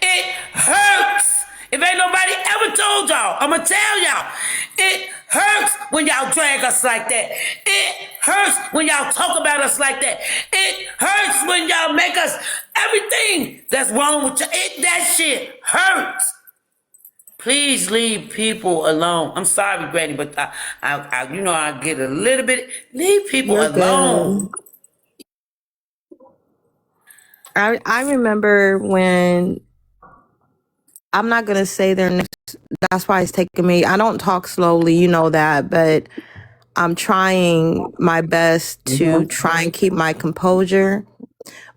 It hurts. If ain't nobody ever told y'all, I'ma tell y'all. It hurts when y'all drag us like that. It hurts when y'all talk about us like that. It hurts when y'all make us everything that's wrong with you. That shit hurts. Please leave people alone. I'm sorry, Granny, but I get a little bit. Leave people You're good. alone. I remember when, I'm not gonna say their names. That's why it's taking me. I don't talk slowly, you know that, but I'm trying my best to try and keep my composure.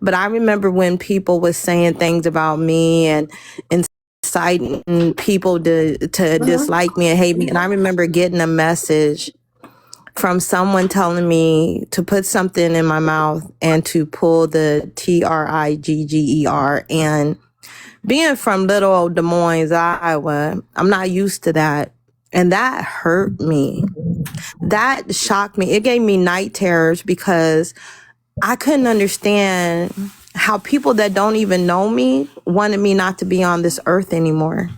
But I remember when people was saying things about me and inciting people to dislike me and hate me. And I remember getting a message from someone telling me to put something in my mouth and to pull the TRIGGER. And being from little old Des Moines, Iowa, I'm not used to that. And that hurt me. That shocked me. It gave me night terrors because I couldn't understand how people that don't even know me wanted me not to be on this earth anymore.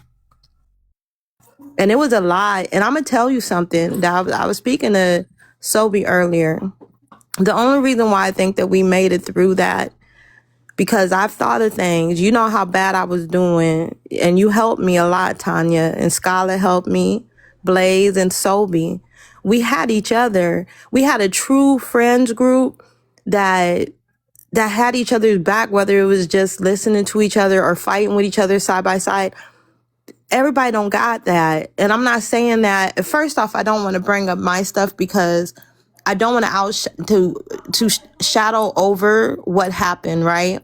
And it was a lie. And I'm going to tell you something that I was speaking to Sobe earlier. The only reason why I think that we made it through that, because I've thought of things. You know how bad I was doing, and you helped me a lot, Tanya, and Skylar helped me, Blaze and Sobe. We had each other. We had a true friends group that had each other's back, whether it was just listening to each other or fighting with each other side by side. Everybody don't got that. And I'm not saying that. First off, I don't want to bring up my stuff because I don't want to shadow over what happened, right?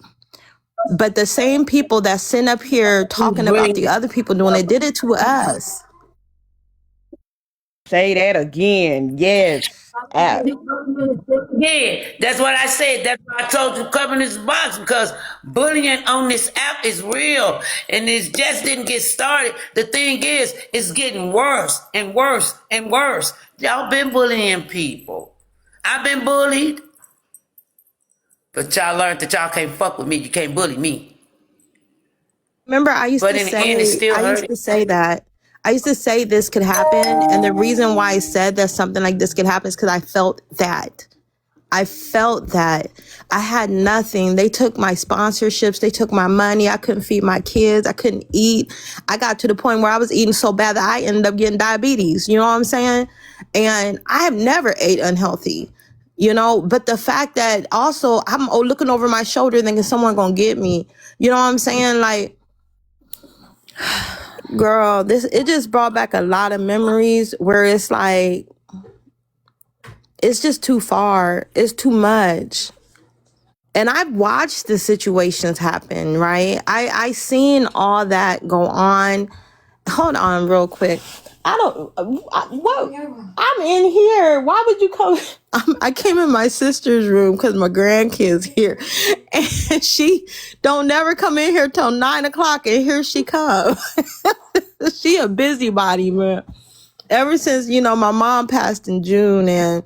But the same people that sit up here talking about the other people doing it did it to us. Say that again. Yes. Yeah, that's what I said. That's why I told you cover this box, because bullying on this app is real and it just didn't get started. The thing is, it's getting worse and worse and worse. Y'all been bullying people. I've been bullied, but y'all learned that y'all can't fuck with me. You can't bully me. Remember, I used But in the end, it's still hurting. to say that. I used to say this could happen. And the reason why I said that something like this could happen is because I felt that. I felt that. I had nothing. They took my sponsorships. They took my money. I couldn't feed my kids. I couldn't eat. I got to the point where I was eating so bad that I ended up getting diabetes. You know what I'm saying? And I have never ate unhealthy, but the fact that also I'm looking over my shoulder thinking someone gonna get me. You know what I'm saying? Like, girl, it just brought back a lot of memories where it's like, it's just too far. It's too much. And I've watched the situations happen, right? I seen all that go on. Hold on real quick. I'm in here. Why would you come? I came in my sister's room because my grandkids here. And she don't never come in here till 9:00, and here she come. She a busybody, man. Ever since, my mom passed in June, and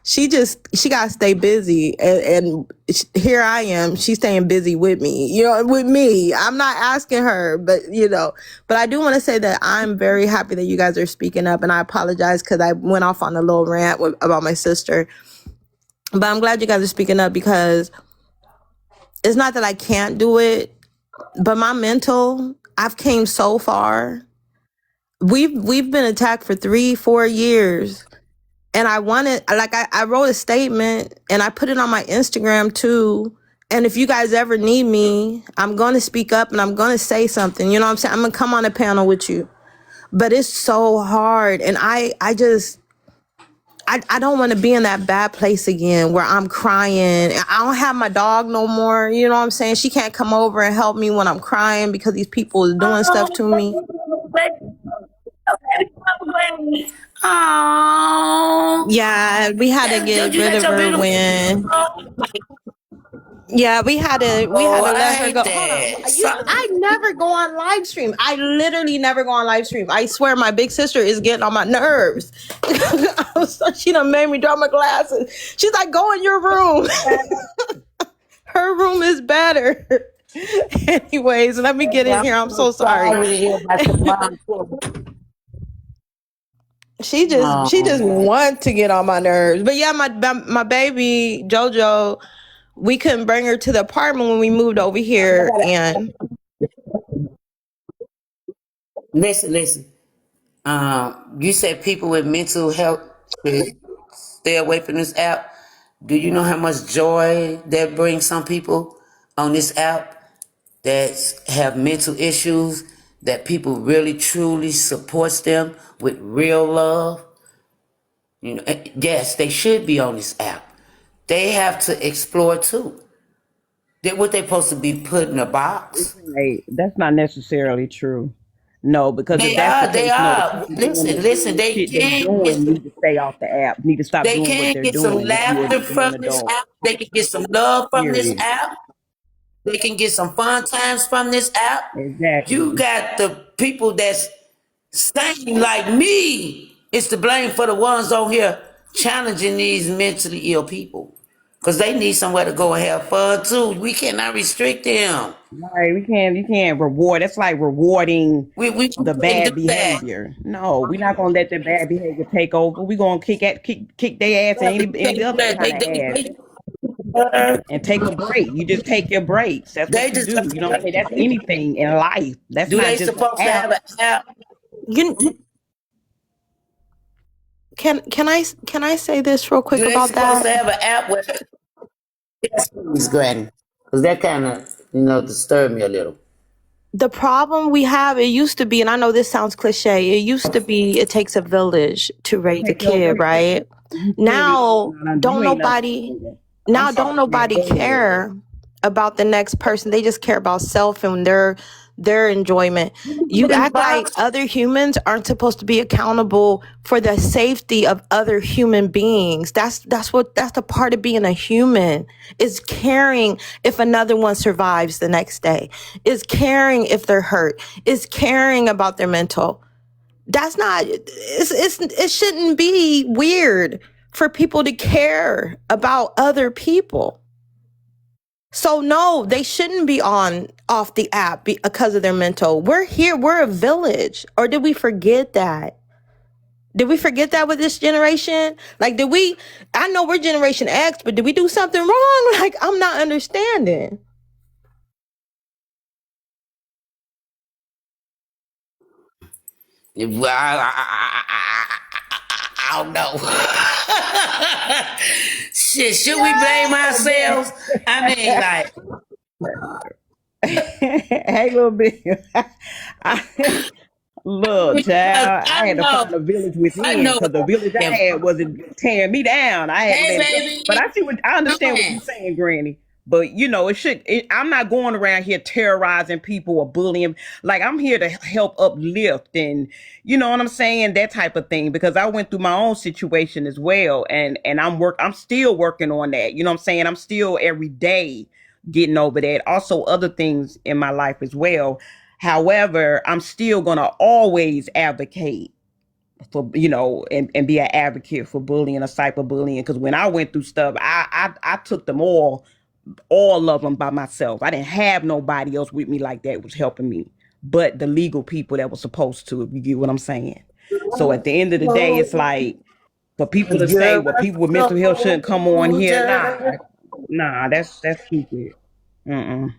she got to stay busy. And here I am. She's staying busy with me, with me. I'm not asking her, but I do want to say that I'm very happy that you guys are speaking up. And I apologize because I went off on a little rant about my sister. But I'm glad you guys are speaking up, because it's not that I can't do it, but my mental, I've came so far. We've been attacked for 3-4 years. And I wrote a statement and I put it on my Instagram too. And if you guys ever need me, I'm going to speak up and I'm going to say something. You know what I'm saying? I'm going to come on a panel with you. But it's so hard. And I don't want to be in that bad place again where I'm crying. I don't have my dog no more. You know what I'm saying? She can't come over and help me when I'm crying because these people is doing stuff to me. Oh, yeah, we had to get rid of her when. Yeah, we had to let her go. I never go on live stream. I literally never go on live stream. I swear my big sister is getting on my nerves. She done made me drop my glasses. She's like, go in your room. Her room is better. Anyways, let me get in I'm here. I'm so sorry sorry. to hear about your mom. She just Oh, want to get on my nerves. But yeah, my baby Jojo, we couldn't bring her to the apartment when we moved over here, and listen. You said people with mental health should stay away from this app. Do you know how much joy that brings some people on this app that have mental issues? That people really truly supports them with real love. You know, yes, they should be on this app. They have to explore too. What they supposed to be put in a box? Right. That's not necessarily true. No, because if They that's the are. They case, no, the are. people doing the Listen. doing the They shit they can get. doing need to stay off the app. Need to stop They doing what can they're get some doing if you're a laughter grown from this adult. app. They can get some love from this Period. app. They can get some fun times from this app. You Exactly. got the people that's saying like me. It's the blame for the ones on here challenging these mentally ill people. Because they need somewhere to go and have fun too. We cannot restrict them. Right. You can't reward. That's like rewarding We the can't do bad that. behavior. No, we're not gonna let the bad behavior take over. We're gonna kick their ass and We can't any do other that. kind of ass and take a break. You just take your breaks. That's They what you just do. You know what I'm saying? That's anything in life. That's do not they just the supposed to app. have an app? you can I say this real Do quick they about supposed that? to have an app with yes, please, Granny? Because that kind of disturbed me a little. The problem we have, it used to be, and I know this sounds cliche, it used to be it takes a village to raise a Take your kid, break. right? You said it. Now, No, no, you don't ain't never nobody said it. I'm now don't sorry, man. nobody Go ahead. care about the next person. They just care about self and their enjoyment. You Put in the act like box. other humans aren't supposed to be accountable for the safety of other human beings. That's the part of being a human, is caring if another one survives the next day, is caring if they're hurt, is caring about their mental. That's not it shouldn't be weird for people to care about other people. So no, they shouldn't be on off the app because of their mental. We're here, we're a village. Or did we forget that? Did we forget that with this generation? Like, I know we're Generation X, but did we do something wrong? Like, I'm not understanding. Well, I don't know. Shit, should we blame ourselves? I mean, like, Hey, little bit. I, Look, because child, I had to find a village I within know. because the village I had wasn't tearing me down. I had to Hey, let it go. But baby, I come understand what on. you're saying, Granny. But I'm not going around here terrorizing people or bullying. Like, I'm here to help uplift and you know what I'm saying, that type of thing. Because I went through my own situation as well, and I'm still working on that. You know what I'm saying? I'm still every day getting over that. Also, other things in my life as well. However, I'm still gonna always advocate for and be an advocate for bullying or cyberbullying, because when I went through stuff, I took them all of them by myself. I didn't have nobody else with me like that was helping me, but the legal people that were supposed to. If you get what I'm saying. So at the end of the day, it's like for people to say, well, people with mental health shouldn't come on here. Nah, that's stupid. Mm-mm,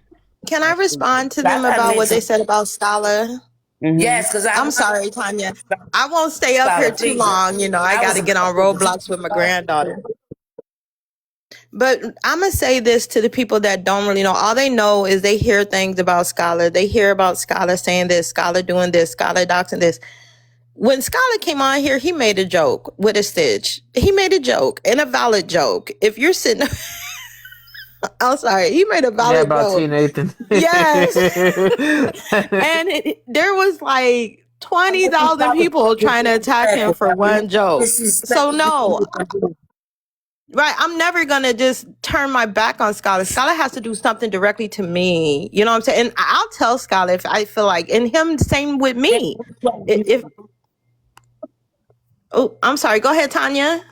Can I that's stupid. respond to I them gotta about let what some. they said about Scala? Mm-hmm. Yes, because I I'm was sorry, Tanya. I won't stay up here scholar. too Please, long. I I got was to get on Roblox with my granddaughter. But I'm going to say this to the people that don't really know. All they know is they hear things about Scholar. They hear about Scholar saying this, Scholar doing this, Scholar doxing this. When Scholar came on here, he made a joke with a stitch. He made a joke, and a valid joke. If you're sitting, I'm sorry, he made a Yeah, valid about joke. T Nathan. Yes. And there was like 20,000 people trying to attack him for one joke. So no, right. I'm never gonna just turn my back on Scholar. Scholar has to do something directly to me. You know what I'm saying? And I'll tell Scholar if I feel like, and him same with me. If oh, I'm sorry. Go ahead, Tanya.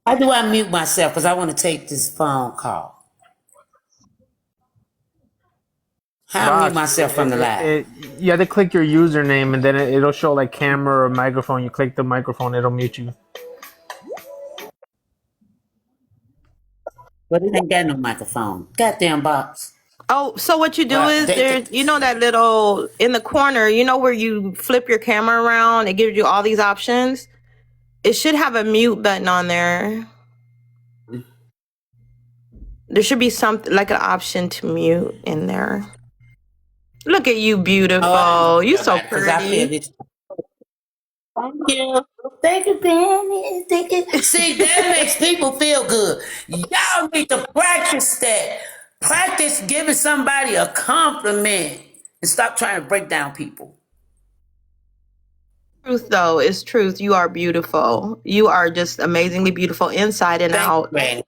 How do I mute myself? Because I want to take this phone call. How I mute Box. myself from the live? You have to click your username and then it'll show like camera or microphone. You click the microphone, it'll mute you. But it ain't got no microphone. Goddamn box. Oh, so what you do Well, is there's, you know, that little in the corner, you know, where you flip your camera around, it gives you all these options. It should have a mute button on there. There should be something like an option to mute in there. Look at you, beautiful. You so because I feel pretty. it. Thank you. Thank you, Granny. Thank you. See, that makes people feel good. Y'all need to practice that. Practice giving somebody a compliment and stop trying to break down people. Truth though, it's truth. You are beautiful. You are just amazingly beautiful inside and Thank out. you, Granny.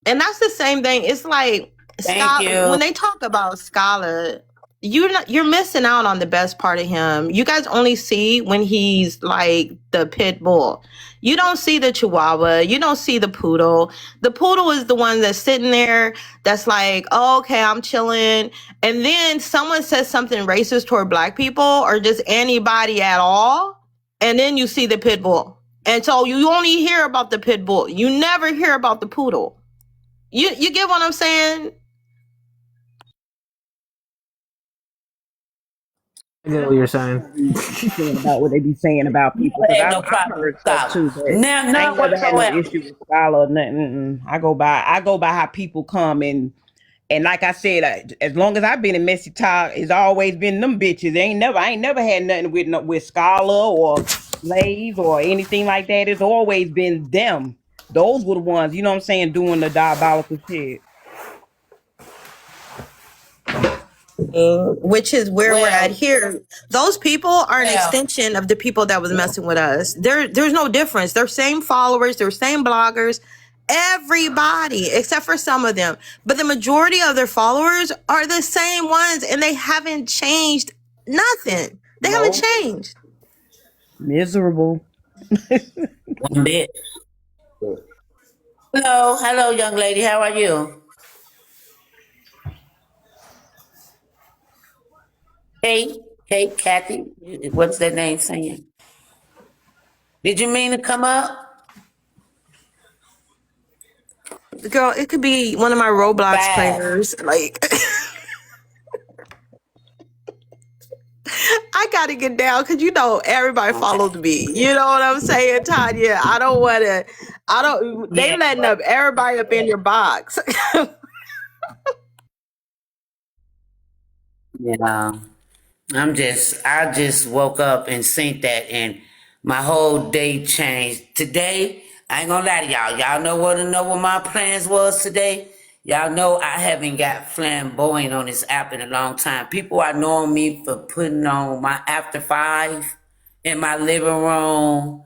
And that's the same thing. It's like Thank you. when they talk about Scholar, you're missing out on the best part of him. You guys only see when he's like the pit bull. You don't see the chihuahua. You don't see the poodle. The poodle is the one that's sitting there that's like, oh, okay, I'm chilling. And then someone says something racist toward black people or just anybody at all. And then you see the pit bull. And so you only hear about the pit bull. You never hear about the poodle. You get what I'm saying? I get what you're saying. About what they be saying about people. I Because ain't no I've problem heard with stuff too, Scholar. but Now, I ain't not never had no whatsoever. issue with Scholar or nothing. I go by how people come and like I said, as long as I've been in Messy Talk, it's always been them bitches. I ain't never had nothing with Scholar or Blaze or anything like that. It's always been them. Those were the ones, you know what I'm saying, doing the diabolical shit. Which is where we're at Well, here. Those people are an well, extension of the people that was messing with us. There's no difference. They're same followers, they're same bloggers, everybody except for some of them. But the majority of their followers are the same ones and they haven't changed nothing. They haven't No, changed. miserable. one bit. Hello, young lady. How are you? Hey, Kathy. What's that name saying? Did you mean to come up? Girl, it could be one of my Roblox Bye. players. Like I gotta get down because you know everybody followed me. You know what I'm saying, Tanya? I don't wanna they Yeah, letting up everybody up in your box. yeah. I just woke up and seen that, and my whole day changed. Today, I ain't gonna lie to y'all. Y'all know what my plans was today? Y'all know I haven't got flamboyant on this app in a long time. People are knowing me for putting on my after five in my living room,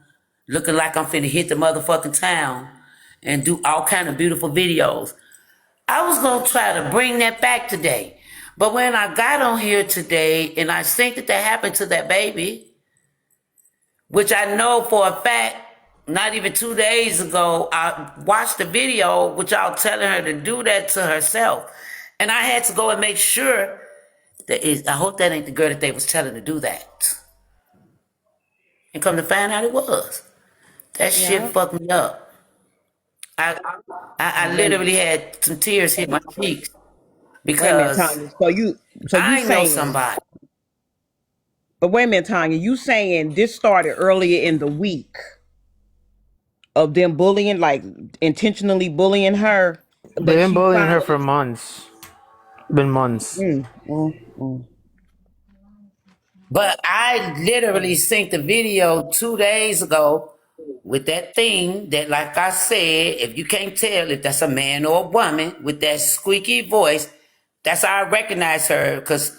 looking like I'm finna hit the motherfucking town and do all kind of beautiful videos. I was gonna try to bring that back today. But when I got on here today and I think that happened to that baby, which I know for a fact, not even 2 days ago, I watched the video with y'all telling her to do that to herself. And I had to go and make sure I hope that ain't the girl that they was telling to do that. And come to find out it was. That shit Yeah. fucked me up. I I Wait a minute. literally had some tears hit my cheeks Wait a minute, because Tanya. So you I know saying, somebody. but wait a minute, Tanya, you saying this started earlier in the week of them bullying, like intentionally bullying her, They've but been she bullying her for finally. months. Been months. Mm. But I literally sent the video 2 days ago with that thing that, like I said, if you can't tell if that's a man or a woman with that squeaky voice, that's how I recognize her because,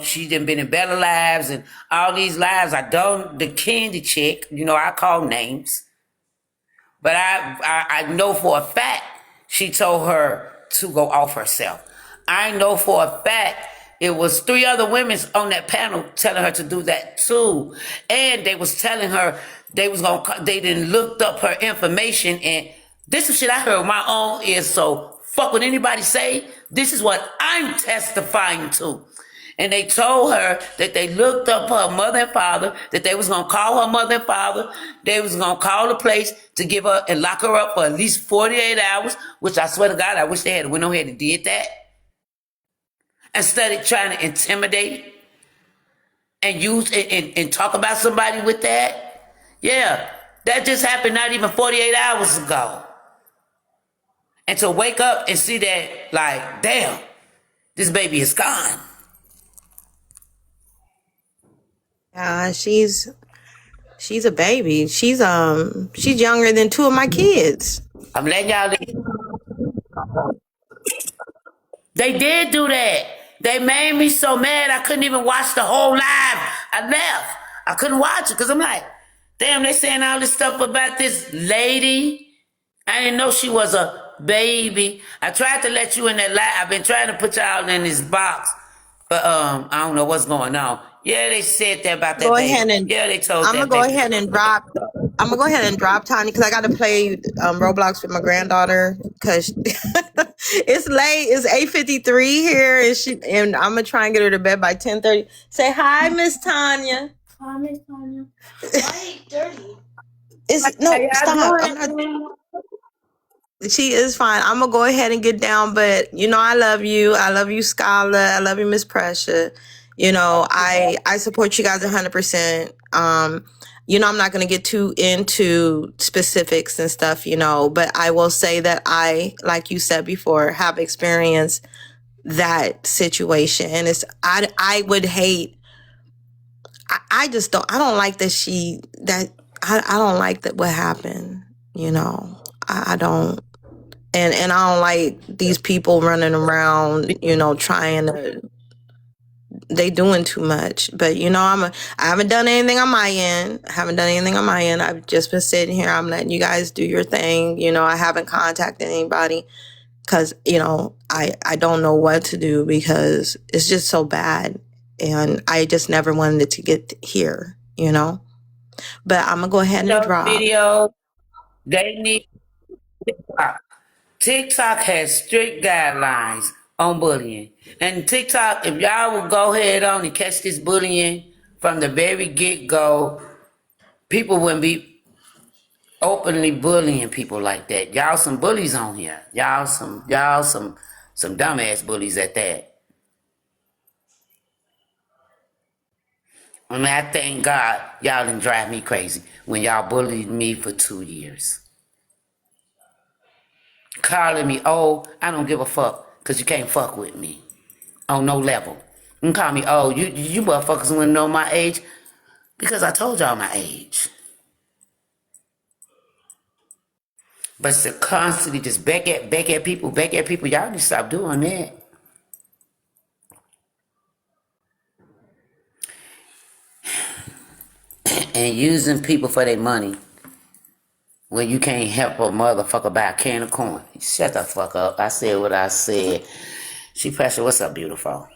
she done been in Better Lives and all these lives. I done the candy chick, I call names. But I know for a fact she told her to go off herself. I know for a fact it was 3 other women on that panel telling her to do that too. And they was telling her they didn't looked up her information and This is shit I heard with my own ears, so fuck what anybody say. This is what I'm testifying to. And they told her that they looked up her mother and father, that they was gonna call her mother and father, they was gonna call the place to give her and lock her up for at least 48 hours, which I swear to God, I wish they had went on ahead and did that. And started trying to intimidate and use and talk about somebody with that. Yeah, that just happened not even 48 hours ago. And to wake up and see that, like, damn, this baby is gone. She's a baby. She's younger than two of my kids. I'm letting y'all. They did do that. They made me so mad I couldn't even watch the whole live. I left. I couldn't watch it because I'm like, damn, they saying all this stuff about this lady. I didn't know she was a baby. I tried to let you in that live. I've been trying to put y'all in this box, but I don't know what's going on. Yeah, they said that about that Go baby. ahead and Yeah, they told I'm that gonna go baby. ahead and drop. I'm gonna go ahead and drop Tiny because I got to play Roblox with my granddaughter because it's late. It's 8:53 here, and I'm gonna try and get her to bed by 10:30. Say hi, Miss Tanya. Hi, Miss Tanya. Why dirty? Stop. I'm not. She is fine. I'm gonna go ahead and get down, but I love you. I love you, Skylar. I love you, Miss Pressure. I support you guys 100%. I'm not gonna get too into specifics and stuff, but I will say that I, like you said before, have experienced that situation. And I would hate. I just don't. I don't like that I don't like that what happened. I don't. And I don't like these people running around, trying to, they doing too much. But I haven't done anything on my end. I've just been sitting here. I'm letting you guys do your thing. I haven't contacted anybody because, I don't know what to do because it's just so bad. And I just never wanted it to get here, But I'm gonna go ahead and drop. Video, they need TikTok has strict guidelines on bullying. And TikTok, if y'all will go ahead on and catch this bullying from the very get-go, people wouldn't be openly bullying people like that. Y'all some bullies on here. Y'all some dumbass bullies at that. And I thank God y'all didn't drive me crazy when y'all bullied me for 2 years. Calling me, I don't give a fuck, because you can't fuck with me on no level. You can call me, you motherfuckers want to know my age, because I told y'all my age. But to constantly just back at people, y'all need to stop doing that. And using people for their money when you can't help a motherfucker buy a can of corn. Shut the fuck up. I said what I said. She Pressure, what's up, beautiful?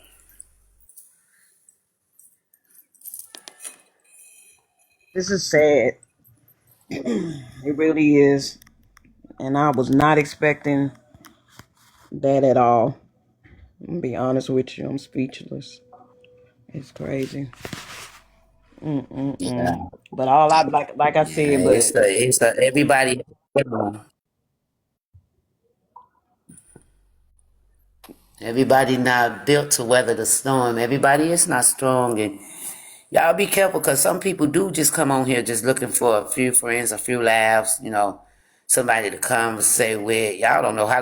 This is sad. It really is. And I was not expecting that at all. I'm gonna be honest with you. I'm speechless. It's crazy. Yeah. But all I like I said, It's everybody. Everybody not built to weather the storm. Everybody is not strong, and y'all be careful because some people do just come on here just looking for a few friends, a few laughs, somebody to conversate with. Y'all don't know how long